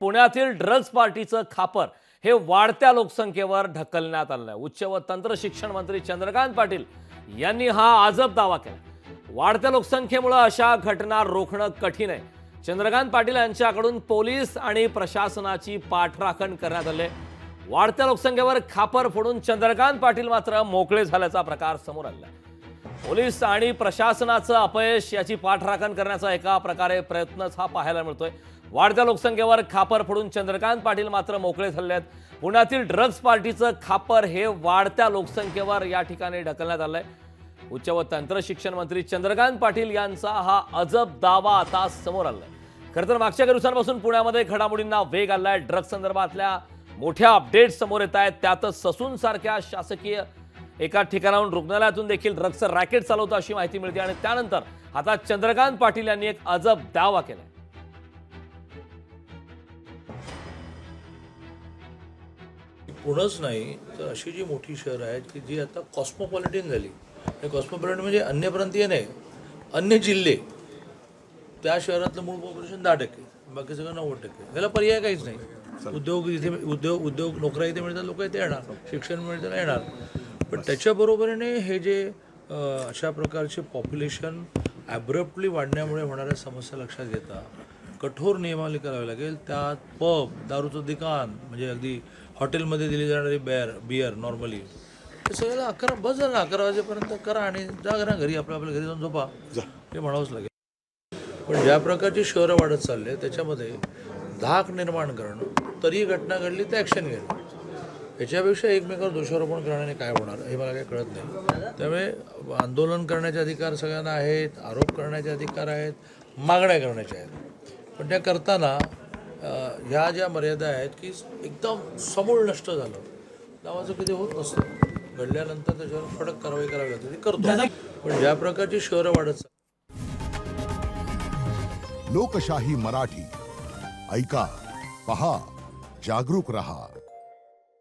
पुण्यातील ड्रग्ज पार्टीचं खापर हे वाढत्या लोकसंख्येवर ढकलण्यात आलं आहे। उच्च व तंत्र शिक्षण मंत्री चंद्रकांत पाटील यांनी हा अजब दावा केला। वाढत्या लोकसंख्येमुळे अशा घटना रोखणं कठीण आहे। चंद्रकांत पाटील यांच्याकडून पोलीस आणि प्रशासनाची पाठराखण करण्यात आली आहे। वाढत्या लोकसंख्येवर खापर फोडून चंद्रकांत पाटील मात्र मोकळे झाल्याचा प्रकार समोर आला आहे। पोलीस आणि प्रशासनाचं अपयश याची पाठराखण करण्याचा एका प्रकारे प्रयत्नच हा पाहायला मिळतोय। वाढत्या लोकसंख्येवर खापर फोडून चंद्रकांत पाटील मात्र मोकळे झाले आहेत। पुण्यातील ड्रग्ज पार्टीचं खापर हे वाढत्या लोकसंख्येवर या ठिकाणी ढकलण्यात आलंय। उच्च व तंत्र शिक्षण मंत्री चंद्रकांत पाटील यांचा हा अजब दावा आता समोर आलाय। खरं तर मागच्या काही दिवसांपासून पुण्यामध्ये घडामोडींना वेग आलाय। ड्रग्ज संदर्भातल्या मोठ्या अपडेट्स समोर येत आहेत। त्यातच ससून सारख्या शासकीय एका ठिकाणाहून रुग्णालयातून देखील ड्रग्जचं रॅकेट चालवतं अशी माहिती मिळते आणि त्यानंतर आता चंद्रकांत पाटील यांनी एक अजब दावा केलाय। पुणंच नाही तर अशी जी मोठी शहरं आहेत की जी आता कॉस्मोपॉलिटन झाली। हे कॉस्मोपॉलिटन म्हणजे अन्य प्रांतीय नाही, अन्य जिल्हे, त्या शहरातलं मूळ पॉप्युलेशन 10%, बाकी सगळं 90%। याला पर्याय काहीच नाही। उद्योग इथे उद्योग नोकऱ्या इथे मिळतात, लोक इथे येणार, शिक्षण मिळतं येणार। पण त्याच्याबरोबरीने हे जे अशा प्रकारचे पॉप्युलेशन ॲब्रप्टली वाढण्यामुळे होणाऱ्या समस्या लक्षात घेता कठोर नियमावली करावी लागेल। त्यात पब, दारूचं दुकान, म्हणजे अगदी हॉटेलमध्ये दिली जाणारी बियर नॉर्मली हे सगळ्याला 11 बस झालं, 11 वाजेपर्यंत करा आणि जा घरा घरी, आपल्या घरी जाऊन झोपा, हे म्हणावंच लागेल। पण ज्या प्रकारची शहरं वाढत चालले त्याच्यामध्ये धाक निर्माण करणं, तरी घटना घडली तर ॲक्शन घेणं, याच्यापेक्षा एकमेकावर दोषारोपण करण्याने काय होणार हे मला काही कळत नाही। त्यामुळे आंदोलन करण्याचे अधिकार सगळ्यांना आहेत, आरोप करण्याचे अधिकार आहेत, मागण्या करण्याचे आहेत। पण त्या करताना ह्या ज्या मर्यादा आहेत की एकदम समूळ नष्ट झालं नावाचं कधी होत नसतं। घडल्यानंतर त्याच्यावर कडक कारवाई करावी लागते, ती करतो। पण ज्या प्रकारची शहरं वाढत लोकशाही मराठी ऐका, पहा, जागरूक रहा।